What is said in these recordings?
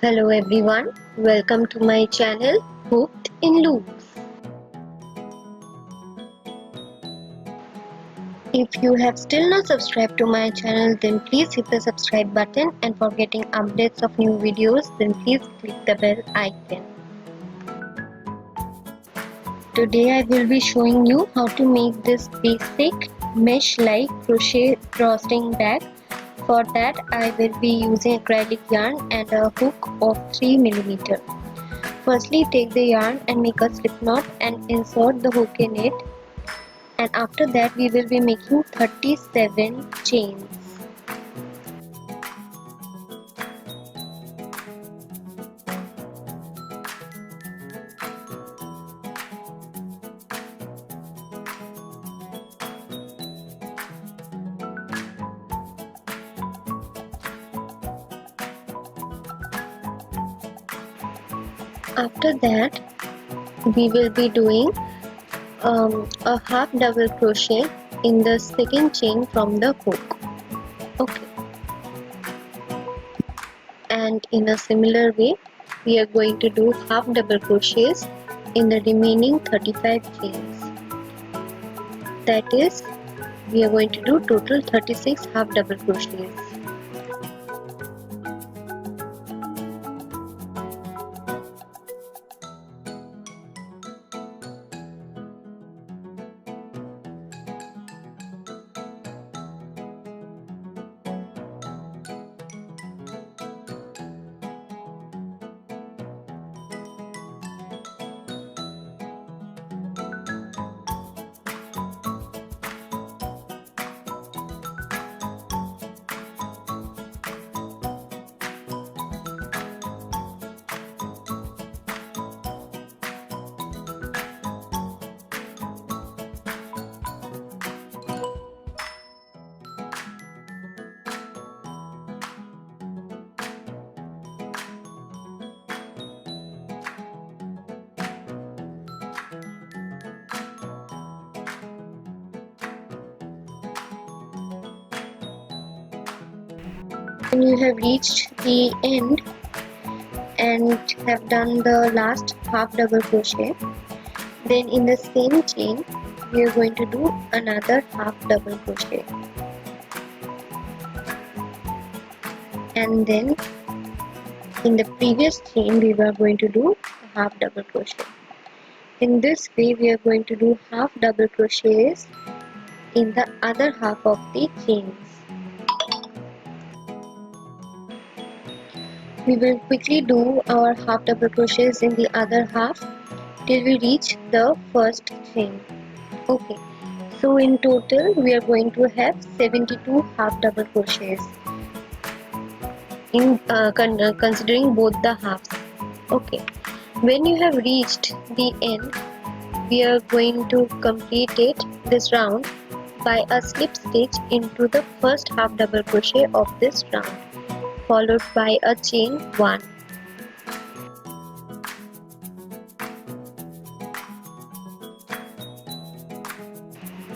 Hello everyone, welcome to my channel Hooked in Loops. If you have still not subscribed to my channel, then please hit the subscribe button, and for getting updates of new videos then please click the bell icon. Today I will be showing you how to make this basic mesh like crochet drawstring bag. For that I will be using acrylic yarn and a hook of 3 mm. Firstly, take the yarn and make a slip knot and insert the hook in it, and after that we will be making 37 chains. After that we will be doing a half double crochet in the second chain from the hook. Okay, and in a similar way we are going to do half double crochets in the remaining 35 chains. That is, we are going to do total 36 half double crochets. When you have reached the end and have done the last half double crochet, then in the same chain we are going to do another half double crochet, and then in the previous chain we were going to do a half double crochet. In this way we are going to do half double crochets in the other half of the chains. We will quickly do our half double crochets in the other half till we reach the first chain. Okay, so in total we are going to have 72 half double crochets in considering both the halves. Okay, when you have reached the end, we are going to complete this round by a slip stitch into the first half double crochet of this round, followed by a chain 1.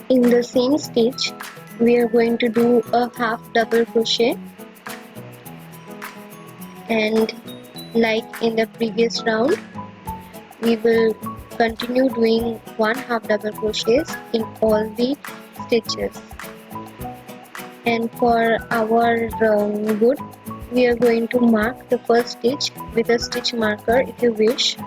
In the same stitch we are going to do a half double crochet, and like in the previous round we will continue doing one half double crochets in all the stitches. And for our good, we are going to mark the first stitch with a stitch marker if you wish.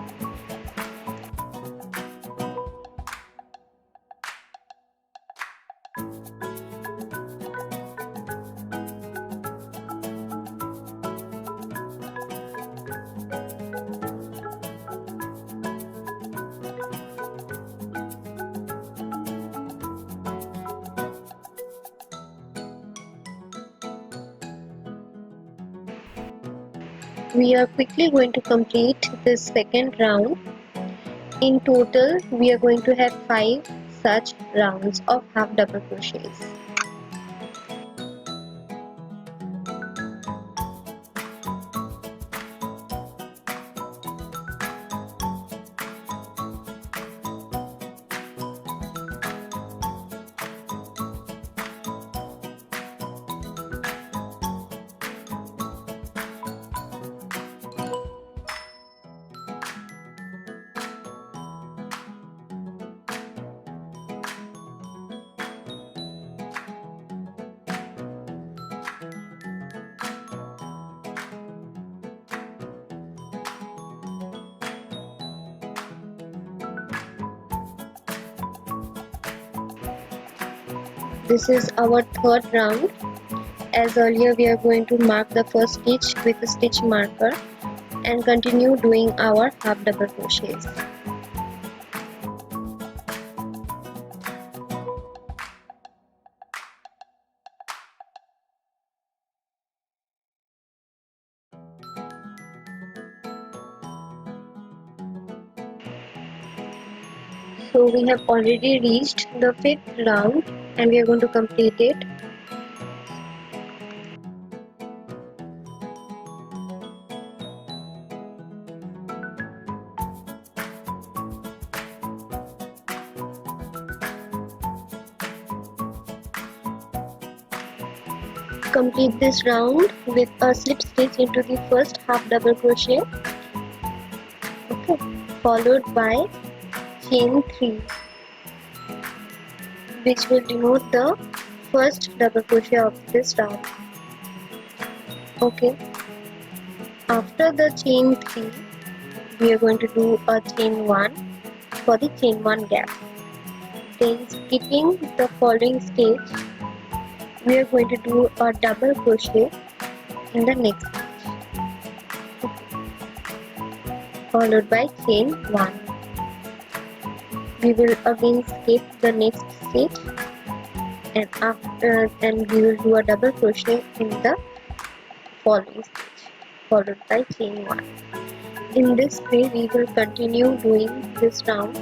We are quickly going to complete this second round. In total we are going to have 5 such rounds of half double crochets. This is our third round. As earlier, we are going to mark the first stitch with a stitch marker and continue doing our half double crochets. So we have already reached the fifth round and we are going to complete it. Complete this round with a slip stitch into the first half double crochet, okay, followed by chain 3, which will denote the first double crochet of this round. Okay, after the chain 3 we are going to do a chain 1 for the chain 1 gap. Then skipping the following stage, we are going to do a double crochet in the next stitch, followed by chain 1. We will again skip the next stitch and we will do a double crochet in the following stitch, followed by chain 1. In this way we will continue doing this round.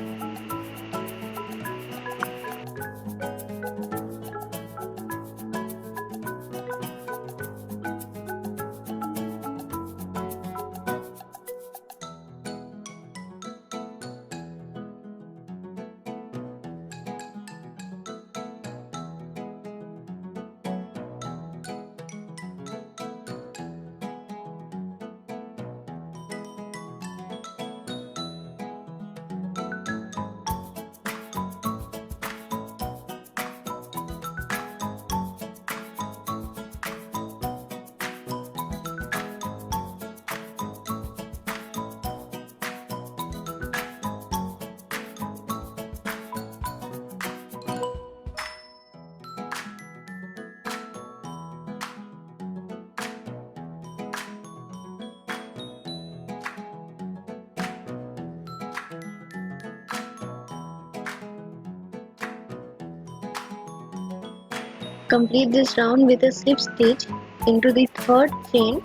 Complete this round with a slip stitch into the third chain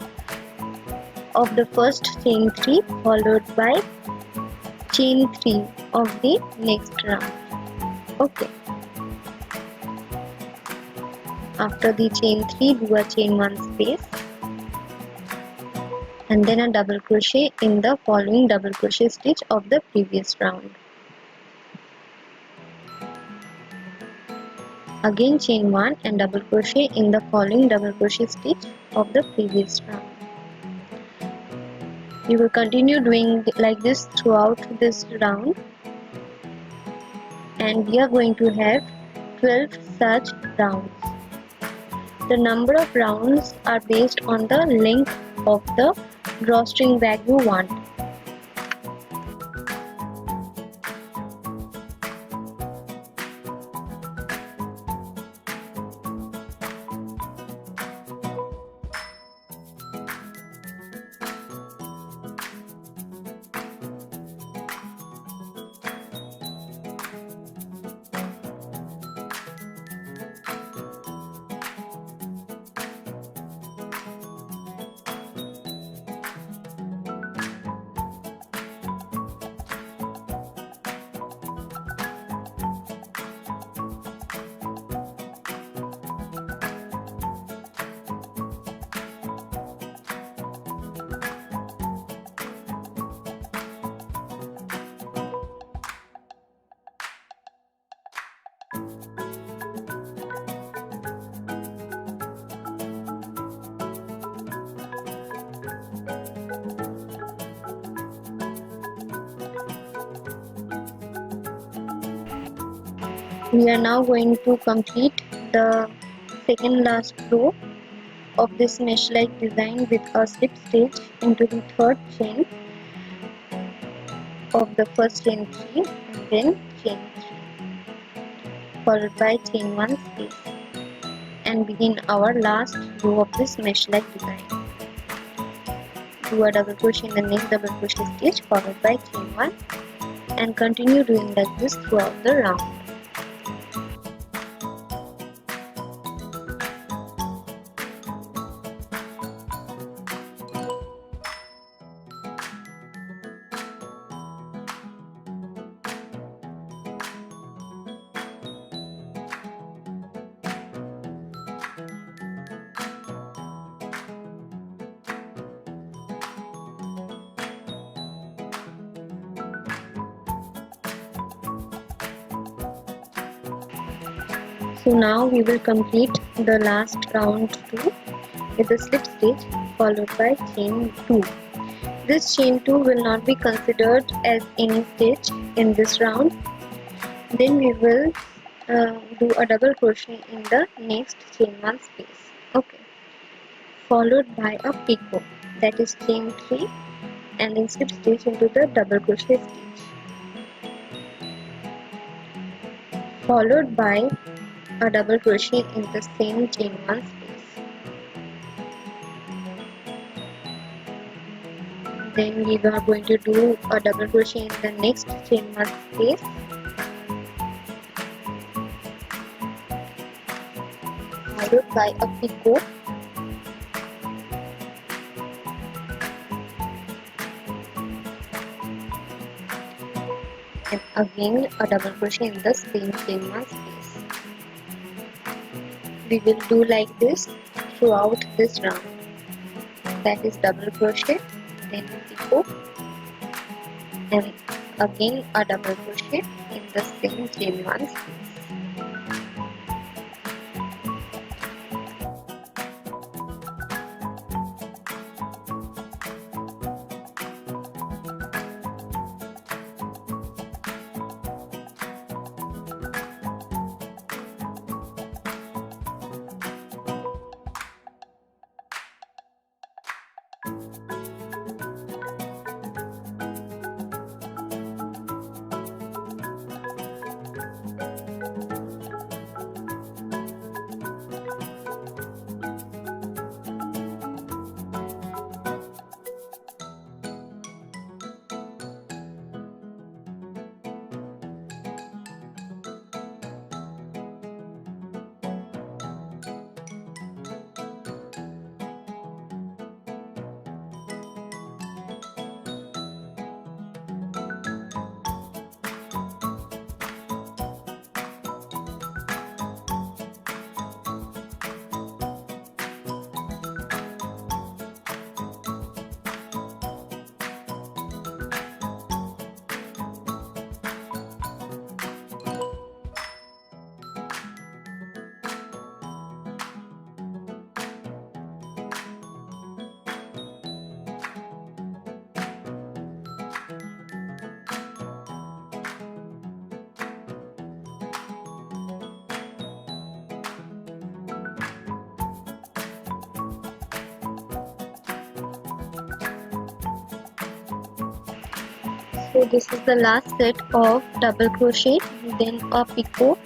of the first chain 3, followed by chain 3 of the next round. Okay. After the chain 3, do a chain 1 space and then a double crochet in the following double crochet stitch of the previous round. Again chain 1 and double crochet in the following double crochet stitch of the previous round. You will continue doing like this throughout this round, and we are going to have 12 such rounds. The number of rounds are based on the length of the drawstring bag you want. We are now going to complete the second last row of this mesh like design with a slip stitch into the third chain of the first chain 3 and then chain 3. followed by chain 1 space, and begin our last row of this mesh like design. Do a double crochet in the next double crochet stitch followed by chain 1, and continue doing like this throughout the round. So now we will complete the last round 2 with a slip stitch followed by chain 2. This chain 2 will not be considered as any stitch in this round. Then we will do a double crochet in the next chain 1 space. Okay. Followed by a picot, that is chain 3, and then slip stitch into the double crochet stitch. Followed by a double crochet in the same chain 1 space. Then we are going to do a double crochet in the next chain 1 space, followed by a picot, and again a double crochet in the same chain 1 space. We will do like this throughout this round, that is double crochet, then picot, and again a double crochet in the same chain 1 space. So this is the last set of double crochet, then a picot,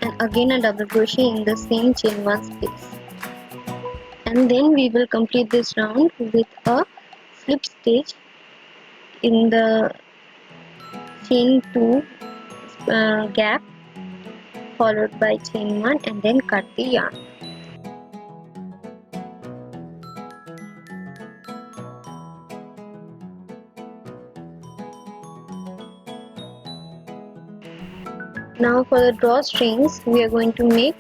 and again a double crochet in the same chain 1 space, and then we will complete this round with a slip stitch in the chain 2 gap, followed by chain 1, and then cut the yarn. Now for the drawstrings, we are going to make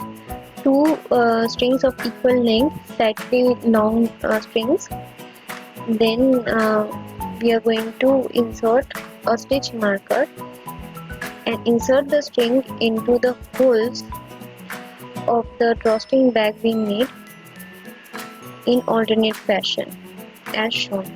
2 strings of equal length, slightly long strings. Then we are going to insert a stitch marker and insert the string into the holes of the drawstring bag we made in alternate fashion as shown.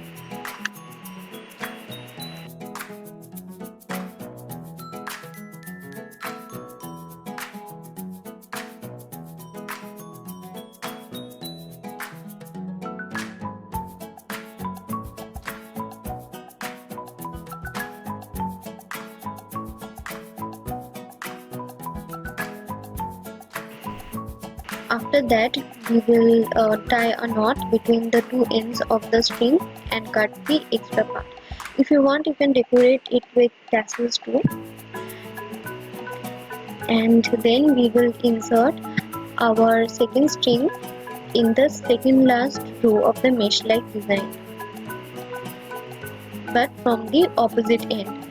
After that, we will tie a knot between the two ends of the string and cut the extra part. If you want, you can decorate it with tassels too. And then we will insert our second string in the second last row of the mesh like design, but from the opposite end.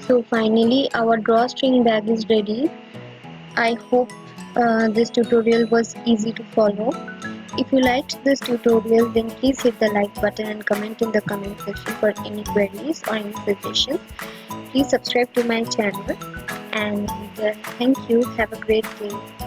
So finally our drawstring bag is ready. I hope this tutorial was easy to follow. If you liked this tutorial, then please hit the like button and comment in the comment section for any queries or any suggestions. Please subscribe to my channel, and thank you. Have a great day.